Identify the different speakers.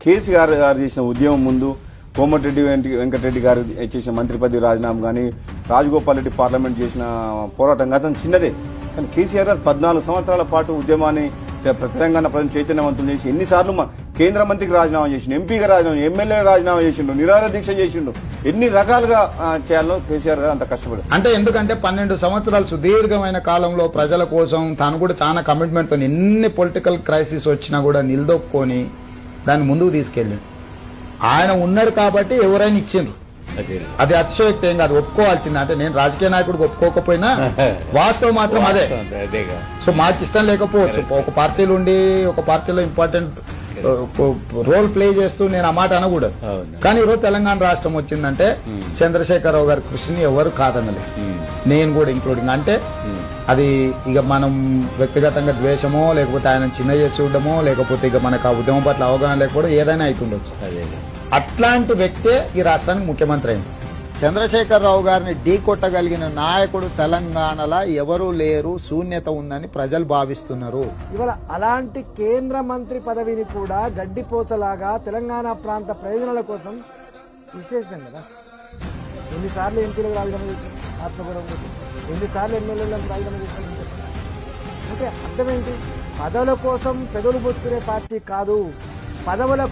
Speaker 1: కేసీఆర్ గారు చేసిన ఉద్యమం ముందు కోమటిరెడ్డి వెంకటరెడ్డి గారు చేసిన మంత్రి పదవి రాజీనామా కానీ రాజగోపాల్ రెడ్డి పార్లమెంట్ చేసిన పోరాటం కానీ చిన్నదే. కానీ కేసీఆర్ గారు 14 సంవత్సరాల పాటు ఉద్యమాన్ని తెలంగాణ ప్రజలు చైతన్యవంతం చేసి ఎన్నిసార్లు కేంద్ర మంత్రికి రాజీనామా చేసిండు, ఎంపీగా రాజీనామా, ఎమ్మెల్యే రాజీనామా చేసిండు, నిరాహార దీక్ష చేసిండు. ఎన్ని రకాలుగా చేయాలో కేసీఆర్ గారు అంత కష్టపడి.
Speaker 2: అంటే ఎందుకంటే 12 సంవత్సరాలు సుదీర్ఘమైన కాలంలో ప్రజల కోసం తాను కూడా చాలా కమిట్మెంట్ తో ఎన్ని పొలిటికల్ క్రైసిస్ వచ్చినా కూడా నిలదొక్కుని దాన్ని ముందుకు తీసుకెళ్ళి ఆయన ఉన్నాడు కాబట్టి ఎవరైనా ఇచ్చిండ్రు. అది అతిశయోక్తి ఏం కాదు, ఒప్పుకోవాల్సింది. అంటే నేను రాజకీయ నాయకుడికి ఒప్పుకోకపోయినా వాస్తవం మాత్రం అదే. సో మాకు ఇష్టం లేకపోవచ్చు, ఒక పార్టీలు ఉండి ఒక పార్టీలో ఇంపార్టెంట్ రోల్ ప్లే చేస్తూ నేను ఆ మాట అనకూడదు. కానీ ఈరోజు తెలంగాణ రాష్ట్రం వచ్చిందంటే చంద్రశేఖరరావు గారి కృషిని ఎవరు కాదనలేదు, నేను కూడా ఇంక్లూడింగ్. అంటే అది ఇక మనం వ్యక్తిగతంగా ద్వేషమో లేకపోతే ఆయన చిన్న చేసి చూడడమో లేకపోతే ఇక మనకు ఆ ఉద్యమం పట్ల అవగాహన లేకపోవడం ఏదైనా అవుతుండొచ్చు. అట్లాంటి వ్యక్తే ఈ రాష్ట్రానికి ముఖ్యమంత్రి అయింది. చంద్రశేఖరరావు గారిని ఢీ కొట్టగలిగిన నాయకుడు తెలంగాణలో ఎవరూ లేరు, శూన్యత ఉందని ప్రజలు భావిస్తున్నారు.
Speaker 3: ఇవాళ అలాంటి కేంద్ర మంత్రి పదవిని కూడా గడ్డిపోసలాగా తెలంగాణ ప్రాంత ప్రయోజనాల కోసం విశ్లేషణ కదా. ఎన్నిసార్లు ఎంపీలకు రాజీనామా చేశారు, ఆత్మగౌరవం కోసం ఎన్నిసార్లు ఎమ్మెల్యేలకు రాజీనామా చేశారు. అంటే అర్థం ఏంటి? పదవుల కోసం పెదవులు పోసుకునే పార్టీ కాదు, పదవుల